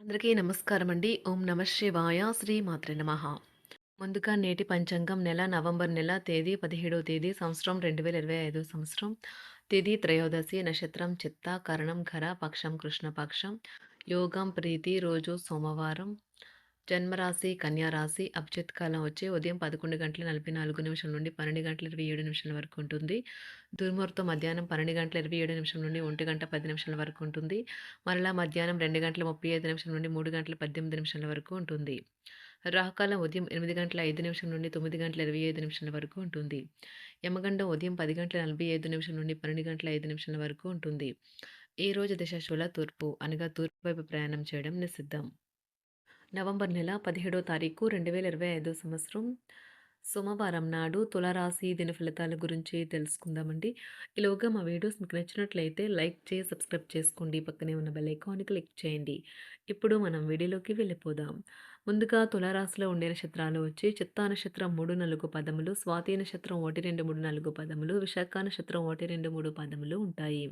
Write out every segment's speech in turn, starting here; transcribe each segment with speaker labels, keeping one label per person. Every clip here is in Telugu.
Speaker 1: అందరికీ నమస్కారం అండి. ఓం నమ శివాయ. శ్రీ మాత్రే నమః. ముందుగా నేటి పంచాంగం నెల నవంబర్ నెల తేదీ 17వ తేదీ సంవత్సరం 2025 సంవత్సరం. తిథి త్రయోదశి నక్షత్రం చిత్త కరణం ఘర పక్షం కృష్ణపక్షం యోగం ప్రీతి రోజు సోమవారం. జన్మరాశి కన్యా రాశి. అభిజిత్ కాలం వచ్చి ఉదయం 11:44 నుండి 12:27 వరకు ఉంటుంది. దుర్ముహూర్తం మధ్యాహ్నం 12:27 నుండి 1:10 వరకు ఉంటుంది. మరలా మధ్యాహ్నం 2:35 నుండి 3:18 వరకు ఉంటుంది. రాహుకాలం ఉదయం 8:05 నుండి 9:25 వరకు ఉంటుంది. యమగండం ఉదయం 10:45 నుండి 12:05 వరకు ఉంటుంది. ఈ రోజు దిశ శూల తూర్పు అనగా తూర్పు వైపు ప్రయాణం చేయడం నిషిద్ధం. నవంబర్ నెల 17వ తారీఖు 2025 సంవత్సరం సోమవారం నాడు తులారాశి దిన ఫలితాల గురించి తెలుసుకుందామండి. ఈలోగా మా వీడియోస్ మీకు నచ్చినట్లయితే లైక్ చేసి సబ్స్క్రైబ్ చేసుకోండి. పక్కనే ఉన్న బెల్ ఐకాన్ని క్లిక్ చేయండి. ఇప్పుడు మనం వీడియోలోకి వెళ్ళిపోదాం. ముందుగా తులారాశిలో ఉండే నక్షత్రాలు వచ్చి చిత్తా నక్షత్రం 3, 4 పదములు, స్వాతి నక్షత్రం 1, 2, 3, 4 పదములు, విశాఖ నక్షత్రం 1, 2, 3 పదములు ఉంటాయి.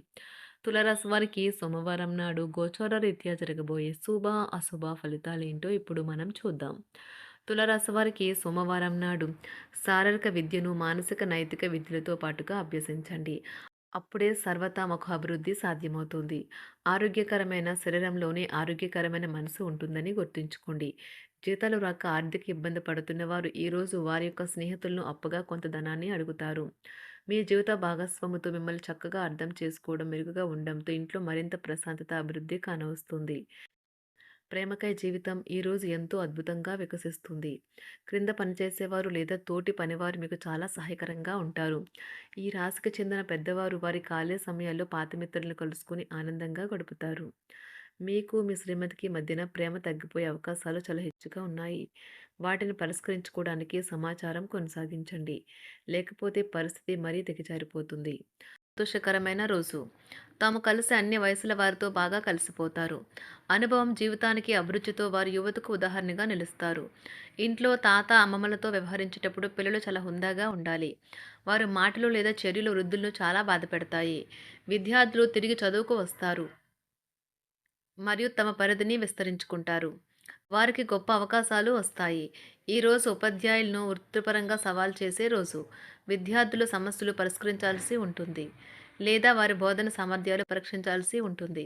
Speaker 1: తులారాశి వారికి సోమవారం నాడు గోచార రీత్యా జరగబోయే శుభ అశుభ ఫలితాలేంటో ఇప్పుడు మనం చూద్దాం. తులారాశి వారికి సోమవారం నాడు శారీరక విద్యను మానసిక నైతిక విద్యలతో పాటుగా అభ్యసించండి. అప్పుడే సర్వతోముఖ అభివృద్ధి సాధ్యమవుతుంది. ఆరోగ్యకరమైన శరీరంలోనే ఆరోగ్యకరమైన మనసు ఉంటుందని గుర్తుంచుకోండి. జీతాలు రాక ఆర్థిక ఇబ్బంది పడుతున్న వారు ఈరోజు వారి యొక్క స్నేహితులను అప్పుగా కొంత ధనాన్ని అడుగుతారు. మీ జీవిత భాగస్వామితో మిమ్మల్ని చక్కగా అర్థం చేసుకోవడం మెరుగుగా ఉండడంతో ఇంట్లో మరింత ప్రశాంతత అభివృద్ధి కానవస్తుంది. ప్రేమకై జీవితం ఈరోజు ఎంతో అద్భుతంగా వికసిస్తుంది. క్రింద పనిచేసేవారు లేదా తోటి పనివారు మీకు చాలా సహాయకరంగా ఉంటారు. ఈ రాశికి చెందిన పెద్దవారు వారి ఖాళీ సమయాల్లో పాత మిత్రులను కలుసుకుని ఆనందంగా గడుపుతారు. మీకు మీ శ్రీమతికి మధ్యన ప్రేమ తగ్గిపోయే అవకాశాలు చాలా హెచ్చుగా ఉన్నాయి. వాటిని పరిష్కరించుకోవడానికి సమాచారం కొనసాగించండి. లేకపోతే పరిస్థితి మరీ దిగజారిపోతుంది. సంతోషకరమైన రోజు. తాము కలిసి అన్ని వయసుల వారితో బాగా కలిసిపోతారు. అనుభవం జీవితానికి అభిరుచితో వారు యువతకు ఉదాహరణగా నిలుస్తారు. ఇంట్లో తాత అమ్మమ్మలతో వ్యవహరించేటప్పుడు పిల్లలు చాలా హుందాగా ఉండాలి. వారి మాటలు లేదా చర్యలు వృద్ధులను చాలా బాధపెడతాయి. విద్యార్థులు తిరిగి చదువుకు వస్తారు మరియు తమ పరిధిని విస్తరించుకుంటారు. వారికి గొప్ప అవకాశాలు వస్తాయి. ఈరోజు ఉపాధ్యాయులను వృత్తిపరంగా సవాల్ చేసే రోజు. విద్యార్థులు సమస్యలు పరిష్కరించాల్సి ఉంటుంది లేదా వారి బోధన సామర్థ్యాలు పరీక్షించాల్సి ఉంటుంది.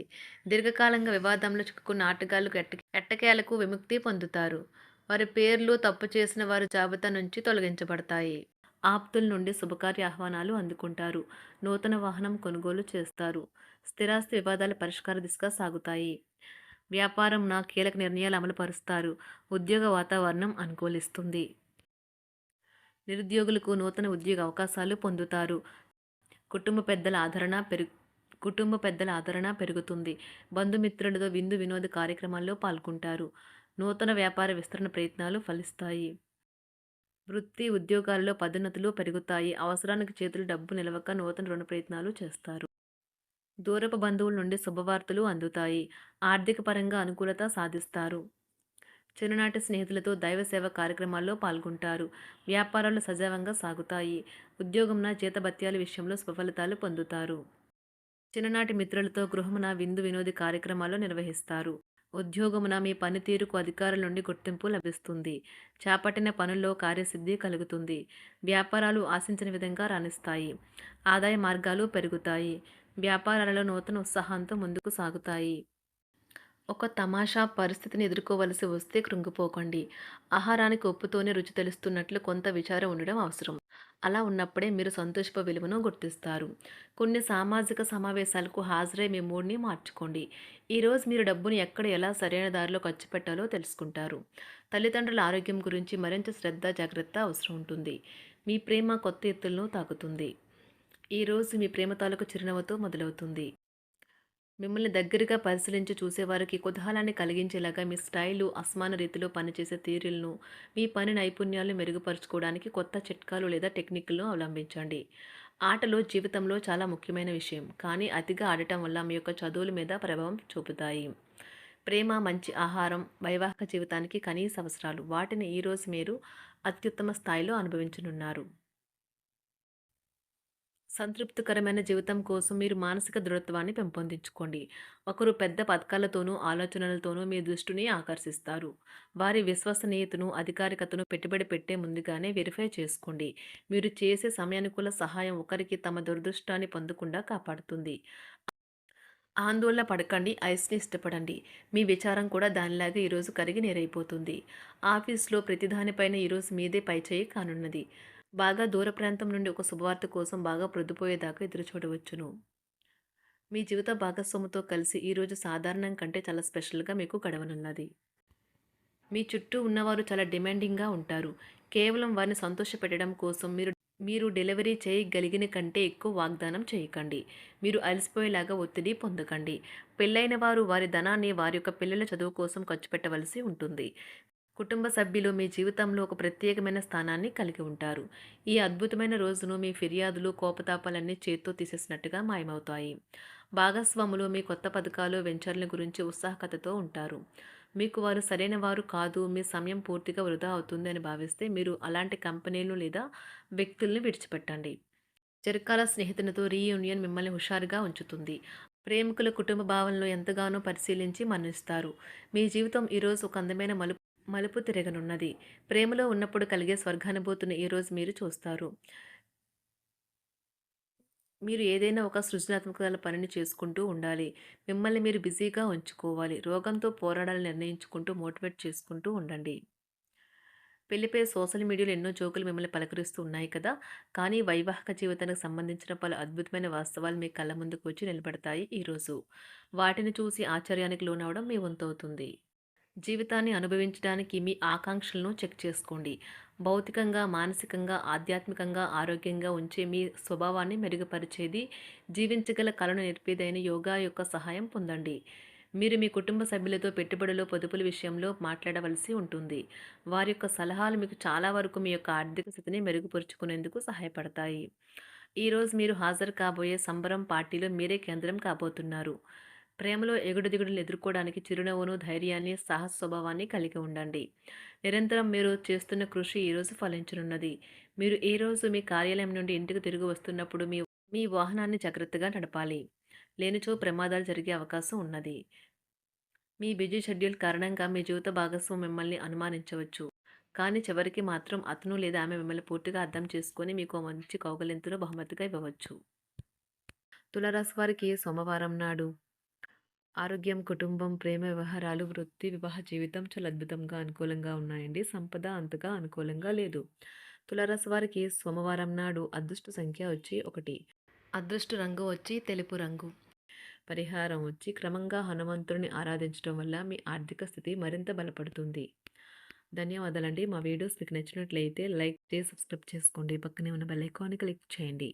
Speaker 1: దీర్ఘకాలంగా వివాదంలో చిక్కుకున్న ఆటగాళ్లకు ఎట్టకేలకు విముక్తి పొందుతారు. వారి పేర్లు తప్పు చేసిన వారి జాబితా నుంచి తొలగించబడతాయి. ఆప్తుల నుండి శుభకార్య ఆహ్వానాలు అందుకుంటారు. నూతన వాహనం కొనుగోలు చేస్తారు. స్థిరాస్తి వివాదాల పరిష్కార దిశగా సాగుతాయి. వ్యాపారం నా కీలక నిర్ణయాలు అమలు పరుస్తారు. ఉద్యోగ వాతావరణం అనుకూలిస్తుంది. నిరుద్యోగులకు నూతన ఉద్యోగ అవకాశాలు పొందుతారు. కుటుంబ పెద్దల ఆదరణ పెరుగుతుంది. బంధుమిత్రులతో విందు వినోద కార్యక్రమాల్లో పాల్గొంటారు. నూతన వ్యాపార విస్తరణ ప్రయత్నాలు ఫలిస్తాయి. వృత్తి ఉద్యోగాల్లో పదోన్నతులు పెరుగుతాయి. అవసరానికి చేతులు డబ్బు నిలవక నూతన రుణ ప్రయత్నాలు చేస్తారు. దూరపు బంధువుల నుండి శుభవార్తలు అందుతాయి. ఆర్థిక పరంగా అనుకూలత సాధిస్తారు. చిన్ననాటి స్నేహితులతో దైవ సేవ కార్యక్రమాల్లో పాల్గొంటారు. వ్యాపారాలు సజావంగా సాగుతాయి. ఉద్యోగంన జీతభత్యాల విషయంలో శుభఫలితాలు పొందుతారు. చిన్ననాటి మిత్రులతో గృహమున విందు వినోది కార్యక్రమాలు నిర్వహిస్తారు. ఉద్యోగమున మీ పనితీరుకు అధికారుల నుండి గుర్తింపు లభిస్తుంది. చేపట్టిన పనుల్లో కార్యసిద్ధి కలుగుతుంది. వ్యాపారాలు ఆశించిన విధంగా రాణిస్తాయి. ఆదాయ మార్గాలు పెరుగుతాయి. వ్యాపారాలలో నూతన ఉత్సాహంతో ముందుకు సాగుతాయి. ఒక తమాషా పరిస్థితిని ఎదుర్కోవలసి వస్తే కృంగిపోకండి. ఆహారానికి ఉప్పుతోనే రుచి తెలుస్తున్నట్లు కొంత విచారం ఉండడం అవసరం. అలా ఉన్నప్పుడే మీరు సంతోషపు విలువను గుర్తిస్తారు. కొన్ని సామాజిక సమావేశాలకు హాజరై మీ మూడ్ని మార్చుకోండి. ఈరోజు మీరు డబ్బును ఎక్కడ ఎలా సరైన దారిలో ఖర్చు పెట్టాలో తెలుసుకుంటారు. తల్లిదండ్రుల ఆరోగ్యం గురించి మరింత శ్రద్ధ జాగ్రత్త అవసరం ఉంటుంది. మీ ప్రేమ కొత్త ఎత్తులను తాకుతుంది. ఈరోజు మీ ప్రేమ తాలూకు చిరునవ్వుతో మొదలవుతుంది. మిమ్మల్ని దగ్గరగా పరిశీలించి చూసేవారికి కుతూహలాన్ని కలిగించేలాగా మీ స్టైలు, అసమాన రీతిలో పనిచేసే తీరులను, మీ పని నైపుణ్యాలను మెరుగుపరుచుకోవడానికి కొత్త చిట్కాలు లేదా టెక్నిక్లను అవలంబించండి. ఆటలు జీవితంలో చాలా ముఖ్యమైన విషయం, కానీ అతిగా ఆడటం వల్ల మీ యొక్క చదువుల మీద ప్రభావం చూపుతాయి. ప్రేమ, మంచి ఆహారం, వైవాహిక జీవితానికి కనీస అవసరాలు. వాటిని ఈరోజు మీరు అత్యుత్తమ స్థాయిలో అనుభవించనున్నారు. సంతృప్తికరమైన జీవితం కోసం మీరు మానసిక దృఢత్వాన్ని పెంపొందించుకోండి. ఒకరు పెద్ద పథకాలతోనూ, ఆలోచనలతోనూ మీ దృష్టిని ఆకర్షిస్తారు. వారి విశ్వసనీయతను, అధికారికతను పెట్టుబడి పెట్టే ముందుగానే వెరిఫై చేసుకోండి. మీరు చేసే సమయానుకూల సహాయం ఒకరికి తమ దురదృష్టాన్ని పొందకుండా కాపాడుతుంది. ఆందోళన పడకండి, ఐస్‌ని ఇష్టపడండి. మీ విచారం కూడా దానిలాగే ఈరోజు కరిగి నీరైపోతుంది. ఆఫీస్‌లో ప్రతి దానిపైన ఈరోజు మీదే పైచేయి కానున్నది. బాగా దూర ప్రాంతం నుండి ఒక శుభవార్త కోసం బాగా ప్రొద్దుపోయేదాకా ఎదురుచూడవచ్చును. మీ జీవిత భాగస్వామితో కలిసి ఈరోజు సాధారణం కంటే చాలా స్పెషల్‌గా మీకు గడవనున్నది. మీ చుట్టూ ఉన్నవారు చాలా డిమాండింగ్‌గా ఉంటారు. కేవలం వారిని సంతోషపెట్టడం కోసం మీరు డెలివరీ చేయగలిగిన కంటే ఎక్కువ వాగ్దానం చేయకండి. మీరు అలసిపోయేలాగా ఒత్తిడి పొందకండి. పెళ్లైన వారు వారి ధనాన్ని వారి యొక్క పిల్లల చదువు కోసం ఖర్చు పెట్టవలసి ఉంటుంది. కుటుంబ సభ్యులు మీ జీవితంలో ఒక ప్రత్యేకమైన స్థానాన్ని కలిగి ఉంటారు. ఈ అద్భుతమైన రోజును మీ ఫిర్యాదులు, కోపతాపాలన్నీ చేత్తో తీసేసినట్టుగా మాయమవుతాయి. భాగస్వాములు మీ కొత్త పథకాలు, వెంచర్ల గురించి ఉత్సాహకతతో ఉంటారు. మీకు వారు సరైన వారు కాదు, మీ సమయం పూర్తిగా వృధా అవుతుంది అని భావిస్తే మీరు అలాంటి కంపెనీలు లేదా వ్యక్తుల్ని విడిచిపెట్టండి. చిరకాల స్నేహితునితో రీయూనియన్ మిమ్మల్ని హుషారుగా ఉంచుతుంది. ప్రేమికుల కుటుంబ భావనలు ఎంతగానో పరిశీలించి మన్నిస్తారు. మీ జీవితం ఈరోజు ఒక అందమైన మలుపు తిరగనున్నది. ప్రేమలో ఉన్నప్పుడు కలిగే స్వర్గానుభూతిని ఈరోజు మీరు చూస్తారు. మీరు ఏదైనా ఒక సృజనాత్మకతల పనిని చేసుకుంటూ ఉండాలి. మిమ్మల్ని మీరు బిజీగా ఉంచుకోవాలి. రోగంతో పోరాడాలని నిర్ణయించుకుంటూ మోటివేట్ చేసుకుంటూ ఉండండి. పెళ్లిపై సోషల్ మీడియాలో ఎన్నో జోకులు మిమ్మల్ని పలకరిస్తూ ఉన్నాయి కదా! కానీ వైవాహిక జీవితానికి సంబంధించిన పలు అద్భుతమైన వాస్తవాలు మీ కళ్ళ ముందుకు వచ్చి నిలబడతాయి ఈరోజు. వాటిని చూసి ఆశ్చర్యానికి లోనవ్వడం మీ వంతవుతుంది. జీవితాన్ని అనుభవించడానికి మీ ఆకాంక్షలను చెక్ చేసుకోండి. భౌతికంగా, మానసికంగా, ఆధ్యాత్మికంగా ఆరోగ్యంగా ఉంచే మీ స్వభావాన్ని మెరుగుపరిచేది, జీవించగల కళను నేర్పేదైన యోగా యొక్క సహాయం పొందండి. మీరు మీ కుటుంబ సభ్యులతో పెట్టుబడులు, పొదుపుల విషయంలో మాట్లాడవలసి ఉంటుంది. వారి యొక్క సలహాలు మీకు చాలా వరకు మీ యొక్క ఆర్థిక స్థితిని మెరుగుపరుచుకునేందుకు సహాయపడతాయి. ఈరోజు మీరు హాజరు కాబోయే సంబరం పార్టీలో మీరే కేంద్రం కాబోతున్నారు. ప్రేమలో ఎగుడుదిగుడులను ఎదుర్కోవడానికి చిరునవ్వును, ధైర్యాన్ని, సాహస స్వభావాన్ని కలిగి ఉండండి. నిరంతరం మీరు చేస్తున్న కృషి ఈరోజు ఫలించనున్నది. మీరు ఈరోజు మీ కార్యాలయం నుండి ఇంటికి తిరిగి వస్తున్నప్పుడు మీ మీ వాహనాన్ని జాగ్రత్తగా నడపాలి. లేనిచో ప్రమాదాలు జరిగే అవకాశం ఉన్నది. మీ బిజీ షెడ్యూల్ కారణంగా మీ జీవిత భాగస్వామి మిమ్మల్ని అనుమానించవచ్చు. కానీ చివరికి మాత్రం అతను లేదా ఆమె మిమ్మల్ని పూర్తిగా అర్థం చేసుకొని మీకు ఓ మంచి కౌగిలింతను బహుమతిగా ఇవ్వవచ్చు. తులారాశి వారికి సోమవారం నాడు ఆరోగ్యం, కుటుంబం, ప్రేమ వ్యవహారాలు, వృత్తి, వివాహ జీవితం చాలా అద్భుతంగా అనుకూలంగా ఉన్నాయండి. సంపద అంతగా అనుకూలంగా లేదు. తులారాశి వారికి సోమవారం నాడు అదృష్ట సంఖ్య వచ్చి 1. అదృష్ట రంగు వచ్చి తెలుపు రంగు. పరిహారం వచ్చి క్రమంగా హనుమంతుడిని ఆరాధించడం వల్ల మీ ఆర్థిక స్థితి మరింత బలపడుతుంది. ధన్యవాదాలండి. మా వీడియోస్ మీకు నచ్చినట్లయితే లైక్ చేసి సబ్స్క్రైబ్ చేసుకోండి. పక్కనే ఉన్న బెల్ ఐకాన్ని క్లిక్ చేయండి.